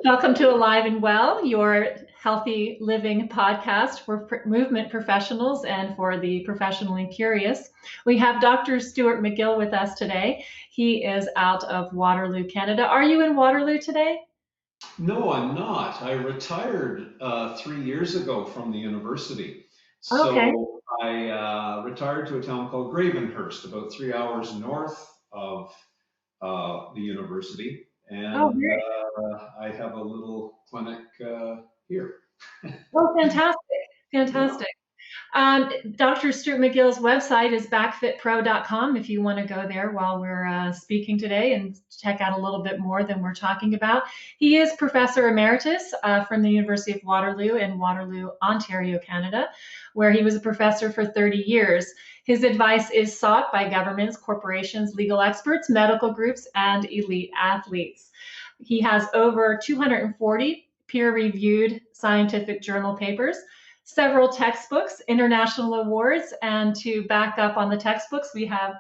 Welcome to Alive and Well, your healthy living podcast for movement professionals and for the professionally curious. We have Dr. Stuart McGill with us today. He is out of Waterloo, Canada. Are you in Waterloo today? No, I'm not. I retired 3 years ago from the university. Okay. So I retired to a town called Gravenhurst, about 3 hours north of the university. Oh, And great. I have a little clinic here. Oh, fantastic. Yeah. Fantastic. Dr. Stuart McGill's website is backfitpro.com if you want to go there while we're speaking today and check out a little bit more than we're talking about. He is Professor Emeritus from the University of Waterloo in Waterloo, Ontario, Canada, where he was a professor for 30 years. His advice is sought by governments, corporations, legal experts, medical groups, and elite athletes. He has over 240 peer-reviewed scientific journal papers, several textbooks, international awards, and to back up on the textbooks, we have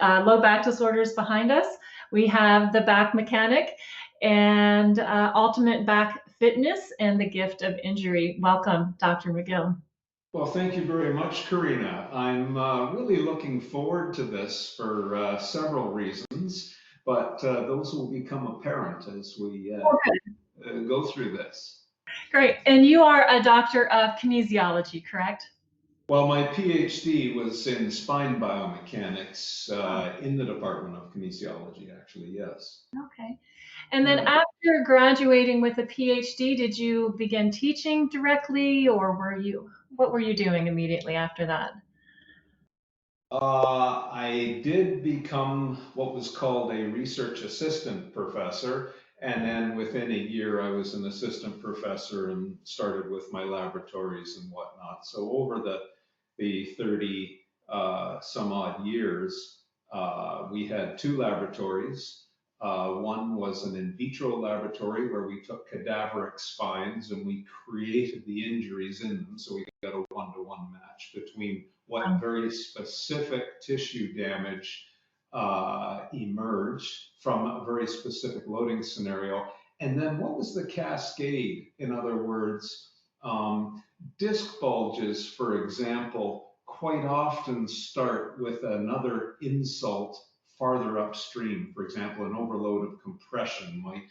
Low Back Disorders behind us. We have The Back Mechanic and Ultimate Back Fitness and The Gift of Injury. Welcome, Dr. McGill. Well, thank you very much, Karina. I'm really looking forward to this for several reasons, but those will become apparent as we go through this. Great. And you are a doctor of kinesiology, correct? Well, my PhD was in spine biomechanics in the Department of Kinesiology, actually, yes. Okay. And then Yeah. after graduating with a PhD, did you begin teaching directly or what were you doing immediately after that? I did become what was called a research assistant professor, and then within a year, I was an assistant professor and started with my laboratories and whatnot. So over the 30 some odd years, we had two laboratories. One was an in vitro laboratory where we took cadaveric spines and we created the injuries in them. So we got a one-to-one match between what very specific tissue damage emerged from a very specific loading scenario. And then what was the cascade? In other words, disc bulges, for example, quite often start with another insult farther upstream. For example, an overload of compression might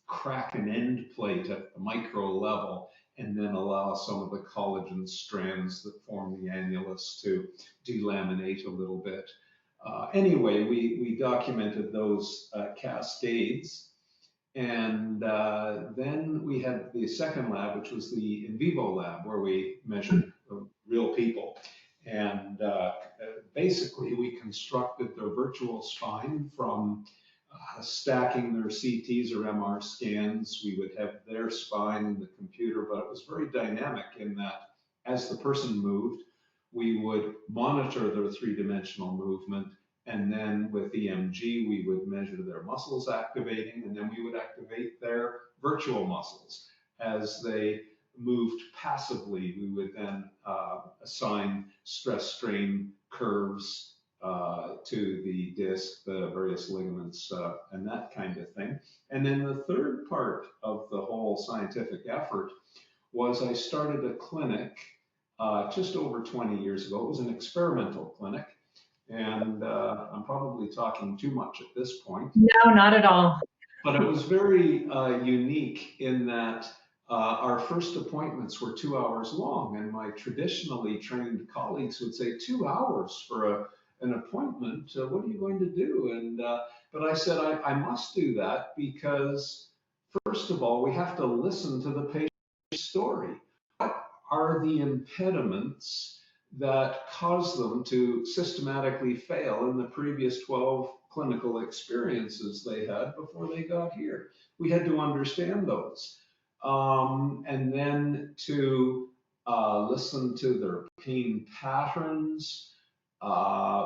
crack an end plate at the micro level and then allow some of the collagen strands that form the annulus to delaminate a little bit. Anyway, we documented those cascades. And then we had the second lab, which was the in vivo lab, where we measured real people. And basically, we constructed their virtual spine from stacking their CTs or MR scans. We would have their spine in the computer, but it was very dynamic in that as the person moved, we would monitor their three-dimensional movement. And then with EMG, we would measure their muscles activating, and then we would activate their virtual muscles. As they moved passively, we would then assign stress strain curves to the disc, the various ligaments, and that kind of thing. And then the third part of the whole scientific effort was I started a clinic just over 20 years ago. It was an experimental clinic. And I'm probably talking too much at this point. No, not at all. But it was very unique in that our first appointments were 2 hours long. And my traditionally trained colleagues would say, 2 hours for an appointment? What are you going to do? And but I said, I must do that because, first of all, we have to listen to the patient's story. What are the impediments that caused them to systematically fail in the previous 12 clinical experiences they had before they got here? We had to understand those. And then to listen to their pain patterns.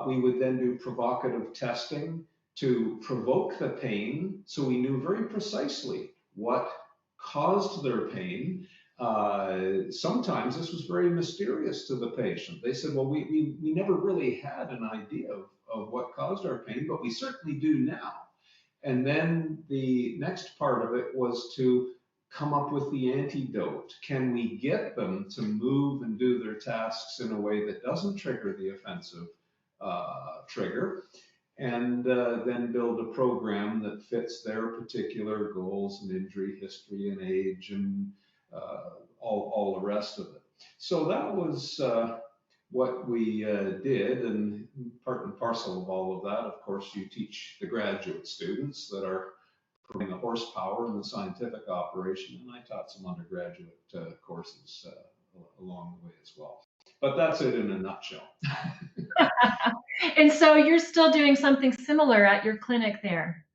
We would then do provocative testing to provoke the pain so we knew very precisely what caused their pain. Sometimes this was very mysterious to the patient. They said, well, we never really had an idea of what caused our pain, but we certainly do now. And then the next part of it was to come up with the antidote? Can we get them to move and do their tasks in a way that doesn't trigger the offensive trigger? And then build a program that fits their particular goals and injury history and age and all the rest of it. So that was what we did, and part and parcel of all of that, of course, you teach the graduate students that are putting the horsepower in the scientific operation, and I taught some undergraduate courses along the way as well. But that's it in a nutshell. And so you're still doing something similar at your clinic there.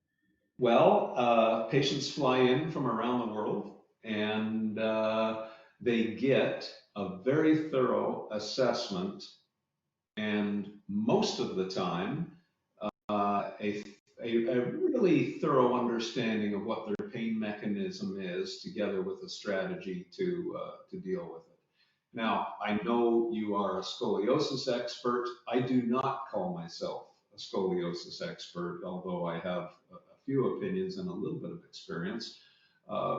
Well, patients fly in from around the world, and they get a very thorough assessment, and most of the time, a really thorough understanding of what their pain mechanism is, together with a strategy to deal with it. Now, I know you are a scoliosis expert. I do not call myself a scoliosis expert, although I have a few opinions and a little bit of experience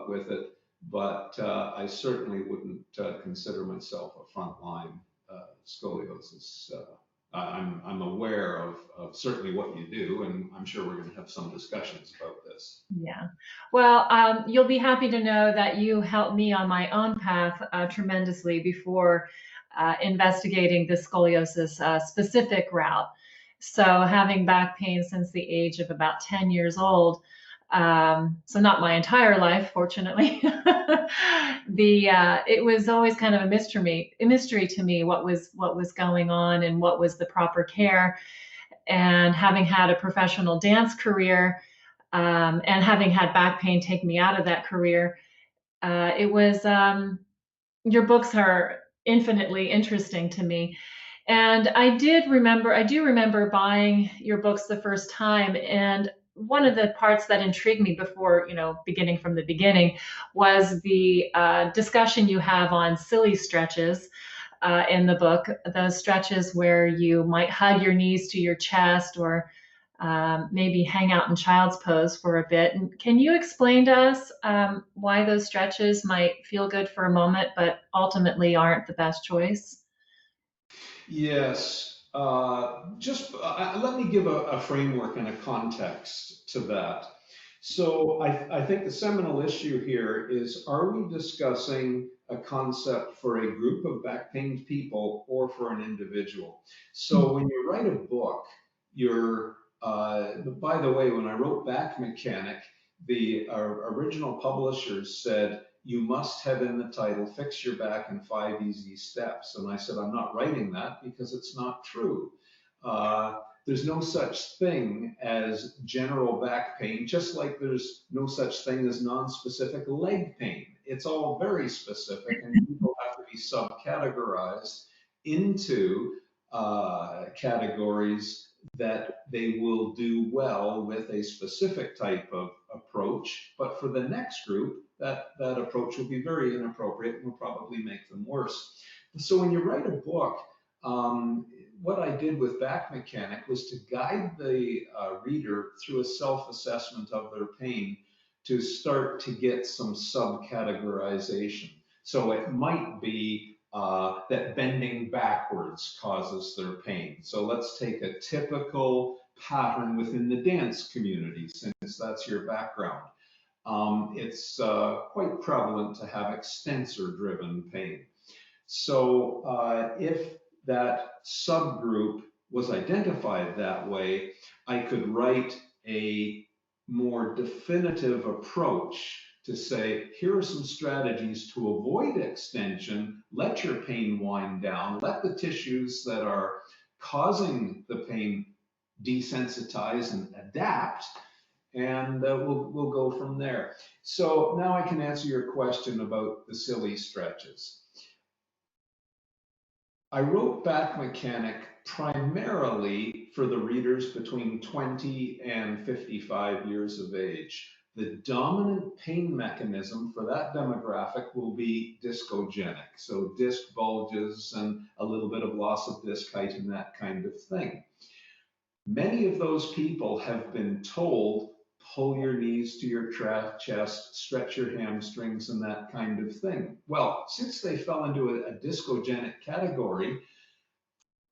with it. But I certainly wouldn't consider myself a frontline scoliosis. I'm aware of certainly what you do, and I'm sure we're going to have some discussions about this. Yeah. Well, you'll be happy to know that you helped me on my own path tremendously before investigating the scoliosis specific route. So having back pain since the age of about 10 years old, so not my entire life, fortunately, it was always kind of a mystery to me what was going on and what was the proper care. And having had a professional dance career, and having had back pain take me out of that career, it was your books are infinitely interesting to me. And I do remember buying your books the first time. And one of the parts that intrigued me before, beginning from the beginning, was the discussion you have on silly stretches in the book, those stretches where you might hug your knees to your chest or maybe hang out in child's pose for a bit. And can you explain to us why those stretches might feel good for a moment, but ultimately aren't the best choice? Yes, just let me give a framework and a context to that. So I think the seminal issue here is, are we discussing a concept for a group of back pain people or for an individual? So when you write a book, by the way, when I wrote Back Mechanic, the original publishers said, you must have in the title, Fix Your Back in 5 Easy Steps. And I said, I'm not writing that because it's not true. There's no such thing as general back pain, just like there's no such thing as non-specific leg pain. It's all very specific, and people have to be subcategorized into categories that they will do well with a specific type of approach. But for the next group, that approach will be very inappropriate and will probably make them worse. So when you write a book, what I did with Back Mechanic was to guide the reader through a self-assessment of their pain to start to get some subcategorization. So it might be that bending backwards causes their pain. So let's take a typical pattern within the dance community, since that's your background. It's quite prevalent to have extensor-driven pain. So if that subgroup was identified that way, I could write a more definitive approach to say, here are some strategies to avoid extension, let your pain wind down, let the tissues that are causing the pain desensitize and adapt, and we'll go from there. So now I can answer your question about the silly stretches. I wrote Back Mechanic primarily for the readers between 20 and 55 years of age. The dominant pain mechanism for that demographic will be discogenic, so disc bulges and a little bit of loss of disc height and that kind of thing. Many of those people have been told pull your knees to your chest, stretch your hamstrings, and that kind of thing. Well, since they fell into a discogenic category,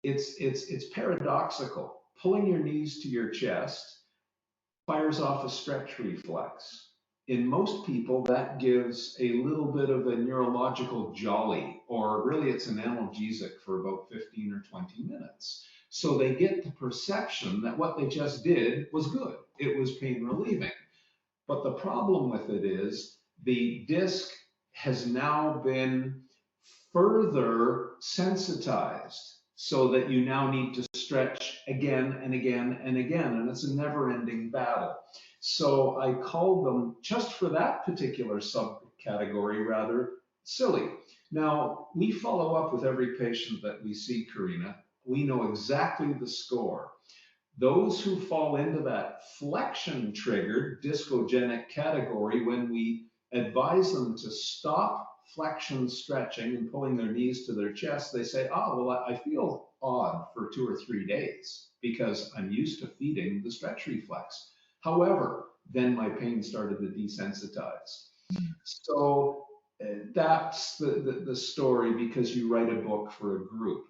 it's paradoxical. Pulling your knees to your chest fires off a stretch reflex. In most people, that gives a little bit of a neurological jolly, or really it's an analgesic for about 15 or 20 minutes. So they get the perception that what they just did was good. It was pain relieving. But the problem with it is the disc has now been further sensitized so that you now need to stretch again and again and again, and it's a never-ending battle. So I call them, just for that particular subcategory, rather silly. Now, we follow up with every patient that we see, Karina. We know exactly the score. Those who fall into that flexion triggered discogenic category, when we advise them to stop flexion stretching and pulling their knees to their chest, they say, oh, well, I feel odd for 2 or 3 days because I'm used to feeding the stretch reflex. However, then my pain started to desensitize. So that's the story, because you write a book for a group.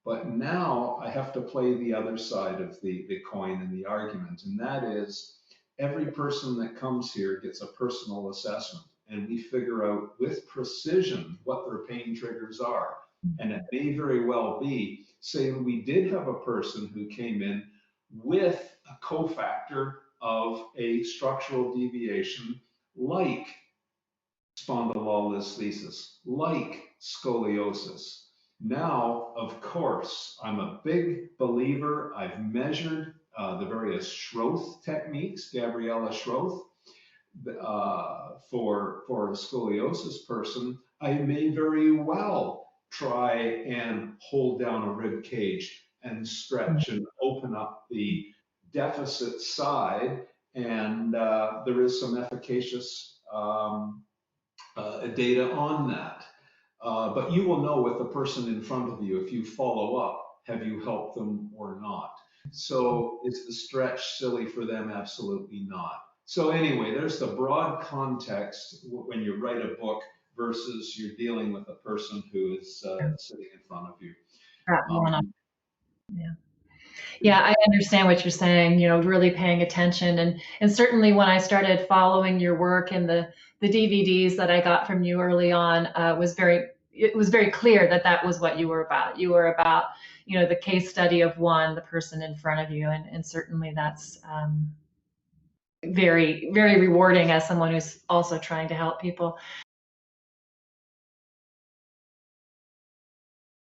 But now I have to play the other side of the coin and the argument, and that is every person that comes here gets a personal assessment, and we figure out with precision what their pain triggers are. And it may very well be, say we did have a person who came in with a cofactor of a structural deviation like spondylolisthesis, like scoliosis. Now, of course, I'm a big believer. I've measured the various Schroth techniques, Gabriella Schroth, for a scoliosis person. I may very well try and hold down a rib cage and stretch and open up the deficit side, and there is some efficacious data on that. But you will know with the person in front of you, if you follow up, have you helped them or not? So is the stretch silly for them? Absolutely not. So anyway, there's the broad context when you write a book versus you're dealing with a person who is sitting in front of you. Yeah. Yeah, I understand what you're saying, really paying attention. And certainly when I started following your work, and the DVDs that I got from you early on, it was very clear that that was what you were about. You were about, the case study of the person in front of you. And certainly that's very, very rewarding as someone who's also trying to help people.